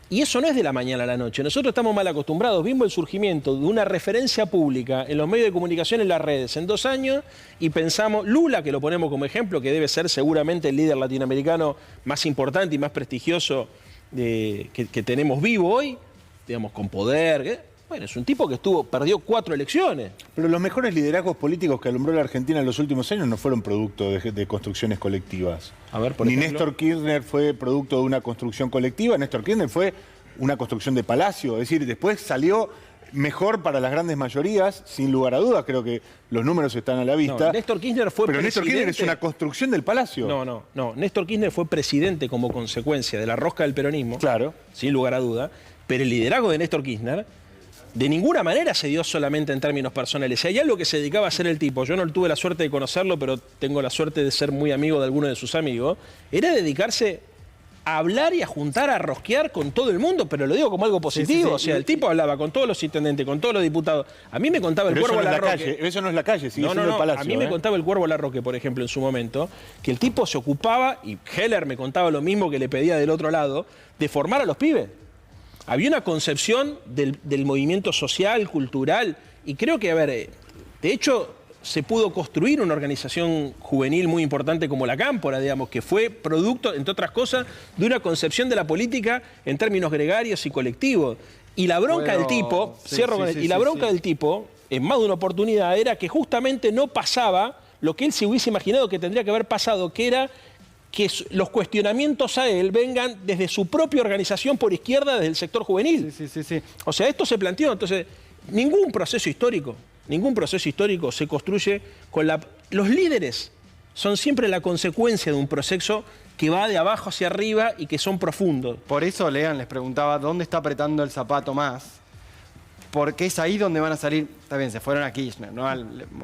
Y eso no es de la mañana a la noche. Nosotros estamos mal acostumbrados. Vimos el surgimiento de una referencia pública en los medios de comunicación, en las redes, en 2 años, y pensamos, Lula, que lo ponemos como ejemplo, que debe ser seguramente el líder latinoamericano más importante y más prestigioso que tenemos vivo hoy, digamos, con poder. Bueno, es un tipo que perdió 4 elecciones.
Pero los mejores liderazgos políticos que alumbró la Argentina en los últimos años no fueron producto de construcciones colectivas.
A ver, por ejemplo.
Néstor Kirchner fue producto de una construcción colectiva, Néstor Kirchner fue una construcción de palacio, es decir, después salió mejor para las grandes mayorías, sin lugar a dudas, creo que los números están a la vista.
No, Néstor Kirchner fue
Pero
presidente...
Néstor Kirchner es una construcción del palacio.
No. Néstor Kirchner fue presidente como consecuencia de la rosca del peronismo.
Claro.
Sin lugar a duda. Pero el liderazgo de Néstor Kirchner de ninguna manera se dio solamente en términos personales. Si hay algo que se dedicaba a hacer el tipo, yo no tuve la suerte de conocerlo, pero tengo la suerte de ser muy amigo de alguno de sus amigos, era dedicarse a hablar y a juntar, a rosquear con todo el mundo, pero lo digo como algo positivo. O sea, el tipo hablaba con todos los intendentes, con todos los diputados. A mí me contaba el Cuervo Larroque.
Eso no es la calle, sigue siendo el palacio.
A mí me contaba el Cuervo Larroque, por ejemplo, en su momento, que el tipo se ocupaba, y Heller me contaba lo mismo que le pedía del otro lado, de formar a los pibes. Había una concepción del movimiento social, cultural, y creo que, de hecho, se pudo construir una organización juvenil muy importante como la Cámpora, digamos, que fue producto, entre otras cosas, de una concepción de la política en términos gregarios y colectivos. Y la bronca del tipo, del tipo, en más de una oportunidad, era que justamente no pasaba lo que él se hubiese imaginado que tendría que haber pasado, que era que los cuestionamientos a él vengan desde su propia organización por izquierda, desde el sector juvenil. O sea, esto se planteó. Entonces, ningún proceso histórico se construye con los líderes son siempre la consecuencia de un proceso que va de abajo hacia arriba y que son profundos.
Por eso, Lean, les preguntaba, ¿dónde está apretando el zapato más? Porque es ahí donde van a salir, está bien, se fueron a Kirchner, ¿no?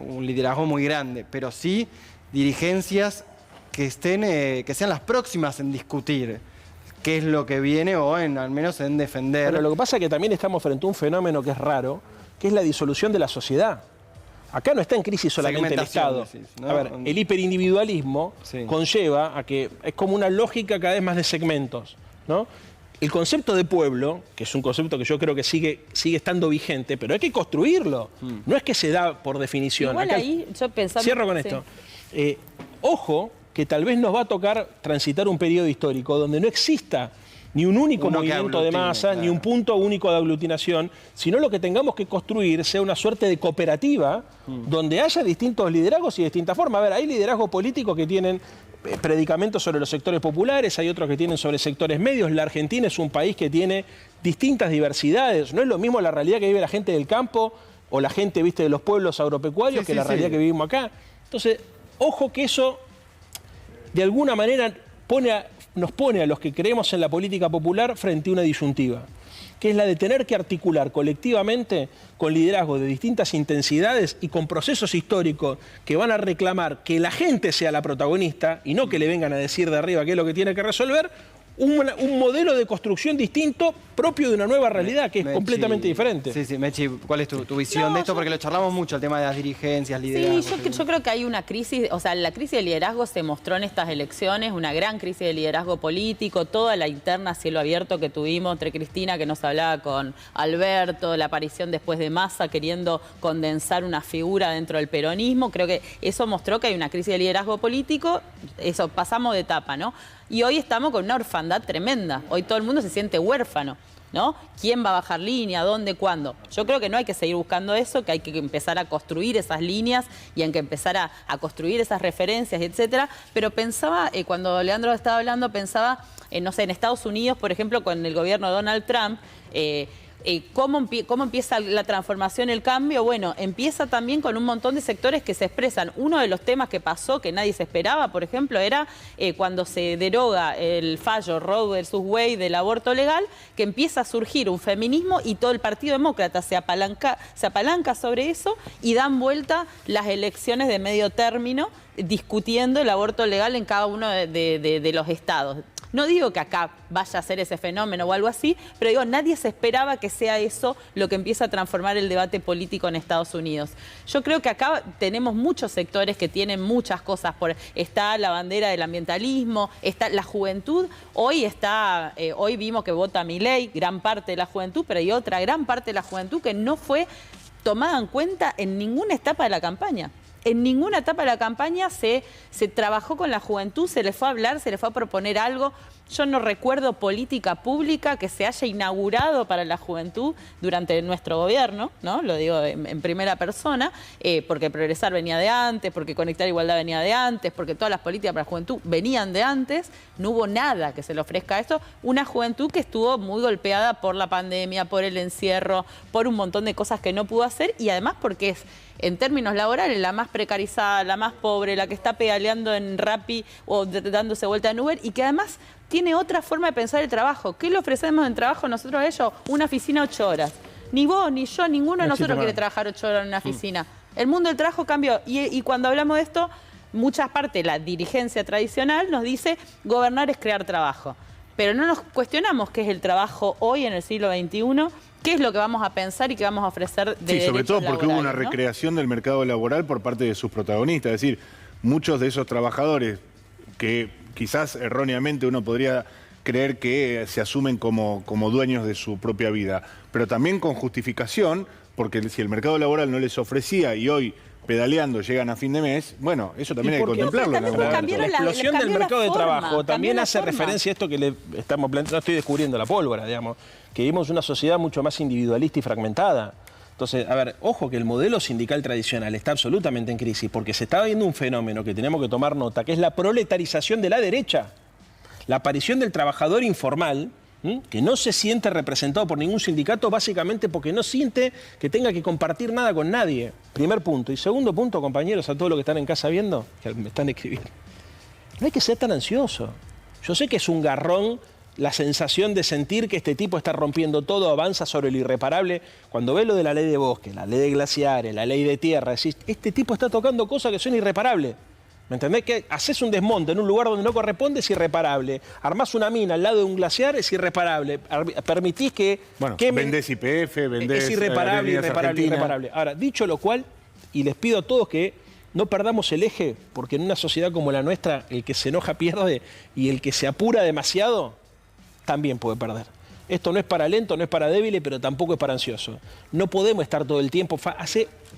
Un liderazgo muy grande, pero sí dirigencias que sean las próximas en discutir qué es lo que viene o al menos en defender.
Pero lo que pasa es que también estamos frente a un fenómeno que es raro, que es la disolución de la sociedad. Acá no está en crisis solamente el Estado.
Decís, ¿no?
A ver, el hiperindividualismo conlleva a que es como una lógica cada vez más de segmentos, ¿no? El concepto de pueblo, que es un concepto que yo creo que sigue estando vigente, pero hay que construirlo. No es que se da por definición.
Igual
acá
ahí yo pensaba...
Cierro con esto. Ojo, que tal vez nos va a tocar transitar un periodo histórico donde no exista ni un único movimiento de masa, ni un punto único de aglutinación, sino lo que tengamos que construir sea una suerte de cooperativa donde haya distintos liderazgos y distintas formas. A ver, hay liderazgos políticos que tienen predicamentos sobre los sectores populares, hay otros que tienen sobre sectores medios. La Argentina es un país que tiene distintas diversidades. No es lo mismo la realidad que vive la gente del campo o la gente, de los pueblos agropecuarios que la realidad que vivimos acá. Entonces, ojo que eso, de alguna manera, pone a los que creemos en la política popular frente a una disyuntiva, que es la de tener que articular colectivamente con liderazgo de distintas intensidades y con procesos históricos que van a reclamar que la gente sea la protagonista y no que le vengan a decir de arriba qué es lo que tiene que resolver, un modelo de construcción distinto propio de una nueva realidad que es completamente diferente.
Sí, Mechi, ¿cuál es tu visión de esto? Porque lo charlamos mucho, el tema de las dirigencias, liderazgos.
Sí, yo creo que hay una crisis, o sea, la crisis de liderazgo se mostró en estas elecciones, una gran crisis de liderazgo político, toda la interna cielo abierto que tuvimos entre Cristina, que nos hablaba con Alberto, la aparición después de Massa queriendo condensar una figura dentro del peronismo. Creo que eso mostró que hay una crisis de liderazgo político, eso, pasamos de etapa, ¿no? Y hoy estamos con una orfandad tremenda. Hoy todo el mundo se siente huérfano, ¿no? ¿Quién va a bajar línea? ¿Dónde? ¿Cuándo? Yo creo que no hay que seguir buscando eso, que hay que empezar a construir esas líneas y hay que empezar a construir esas referencias, etcétera. Pero pensaba, cuando Leandro estaba hablando, pensaba, no sé, en Estados Unidos, por ejemplo, con el gobierno de Donald Trump, ¿cómo empieza la transformación, el cambio? Bueno, empieza también con un montón de sectores que se expresan. Uno de los temas que pasó, que nadie se esperaba, por ejemplo, era cuando se deroga el fallo Roe versus Wade del aborto legal, que empieza a surgir un feminismo y todo el Partido Demócrata se apalanca sobre eso y dan vuelta las elecciones de medio término discutiendo el aborto legal en cada uno de los estados. No digo que acá vaya a ser ese fenómeno o algo así, pero digo, nadie se esperaba que sea eso lo que empieza a transformar el debate político en Estados Unidos. Yo creo que acá tenemos muchos sectores que tienen muchas cosas. Está la bandera del ambientalismo, está la juventud. Hoy vimos que vota Milei, gran parte de la juventud, pero hay otra gran parte de la juventud que no fue tomada en cuenta en ninguna etapa de la campaña. En ninguna etapa de la campaña se trabajó con la juventud, se les fue a hablar, se les fue a proponer algo. Yo no recuerdo política pública que se haya inaugurado para la juventud durante nuestro gobierno, ¿no? Lo digo en primera persona, porque Progresar venía de antes, porque Conectar Igualdad venía de antes, porque todas las políticas para la juventud venían de antes. No hubo nada que se le ofrezca a esto. Una juventud que estuvo muy golpeada por la pandemia, por el encierro, por un montón de cosas que no pudo hacer y además porque es, en términos laborales, la más precarizada, la más pobre, la que está pedaleando en Rappi o dándose vuelta en Uber y que además tiene otra forma de pensar el trabajo. ¿Qué le ofrecemos en trabajo nosotros a ellos? Una oficina 8 horas. Ni vos, ni yo, ninguno de nosotros quiere trabajar 8 horas en una oficina. El mundo del trabajo cambió y cuando hablamos de esto, muchas partes, la dirigencia tradicional nos dice gobernar es crear trabajo. Pero no nos cuestionamos qué es el trabajo hoy en el siglo XXI, qué es lo que vamos a pensar y qué vamos a ofrecer de
Sí, sobre todo porque hubo una
¿no?
recreación del mercado laboral por parte de sus protagonistas. Es decir, muchos de esos trabajadores que quizás erróneamente uno podría creer que se asumen como dueños de su propia vida, pero también con justificación, porque si el mercado laboral no les ofrecía y hoy pedaleando llegan a fin de mes, bueno, eso también hay que contemplarlo.
La explosión del mercado de trabajo también hace referencia a esto que le estamos planteando, no estoy descubriendo la pólvora, digamos, que vivimos una sociedad mucho más individualista y fragmentada. Entonces, a ver, ojo que el modelo sindical tradicional está absolutamente en crisis porque se está viendo un fenómeno que tenemos que tomar nota, que es la proletarización de la derecha. La aparición del trabajador informal, que no se siente representado por ningún sindicato básicamente porque no siente que tenga que compartir nada con nadie. Primer punto. Y segundo punto, compañeros, a todos los que están en casa viendo, que me están escribiendo, no hay que ser tan ansioso. Yo sé que es un garrón la sensación de sentir que este tipo está rompiendo todo, avanza sobre lo irreparable. Cuando ves lo de la ley de bosque, la ley de glaciares, la ley de tierra, decís, este tipo está tocando cosas que son irreparables. ¿Me entendés? Que haces un desmonte en un lugar donde no corresponde, es irreparable. Armás una mina al lado de un glaciar, es irreparable. Permitís que...
Bueno,
quemen,
vendés YPF, vendés...
Es irreparable. Ahora, dicho lo cual, y les pido a todos que no perdamos el eje, porque en una sociedad como la nuestra, el que se enoja pierde y el que se apura demasiado también puede perder. Esto no es para lento, no es para débiles, pero tampoco es para ansioso. No podemos estar todo el tiempo...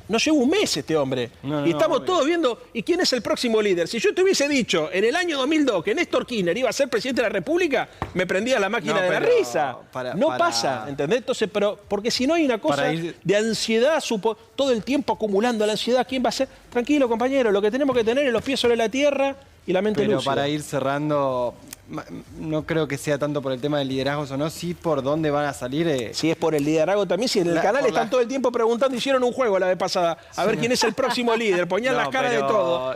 No lleva un mes este hombre. Y estamos todos viendo, ¿y quién es el próximo líder? Si yo te hubiese dicho en el año 2002 que Néstor Kirchner iba a ser presidente de la República, me prendía la máquina de la risa. Pasa, ¿entendés? Entonces, pero porque si no hay una cosa de ansiedad, todo el tiempo acumulando la ansiedad, ¿quién va a ser? Tranquilo, compañero, lo que tenemos que tener es los pies sobre la tierra y la mente lúcida.
Pero para ir cerrando, no creo que sea tanto por el tema del liderazgo o no, sí por dónde van a salir.
Si es por el liderazgo también, si en el canal están todo el tiempo preguntando, hicieron un juego la vez pasada, a ver quién es el próximo líder, ponían las caras de todo.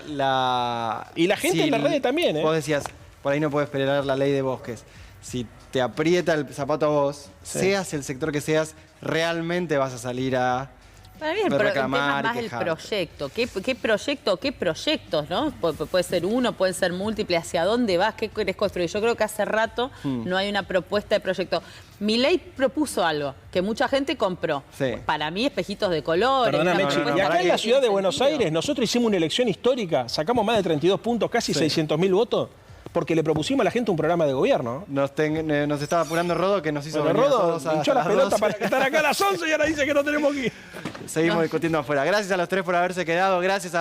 Y la gente en las redes también,
Vos decías, por ahí no puede esperar la ley de bosques. Si te aprieta el zapato a vos,
Sí.
seas el sector que seas, realmente vas a salir a
Para mí el tema es
reclamar y
más el
quejarte.
proyecto. ¿Qué proyecto, qué proyectos, no? Puede ser uno, pueden ser múltiples. ¿Hacia dónde vas? ¿Qué querés construir? Yo creo que hace rato no hay una propuesta de proyecto. Milei propuso algo que mucha gente compró.
Sí.
Para mí, espejitos de colores.
Perdóname,
una
Chi,
propuesta
y acá
que
en la
tiene
ciudad de Buenos
sentido.
Aires nosotros hicimos una elección histórica, sacamos más de 32 puntos, casi 600.000 votos, porque le propusimos a la gente un programa de gobierno.
Nos estaba apurando Rodo, que nos hizo
Bueno,
venir a
Rodo
todos hasta
hinchó la
las
pelota
12.
para estar acá a las 11 y ahora dice que no tenemos que ir.
Seguimos discutiendo afuera. Gracias a los tres por haberse quedado. Gracias a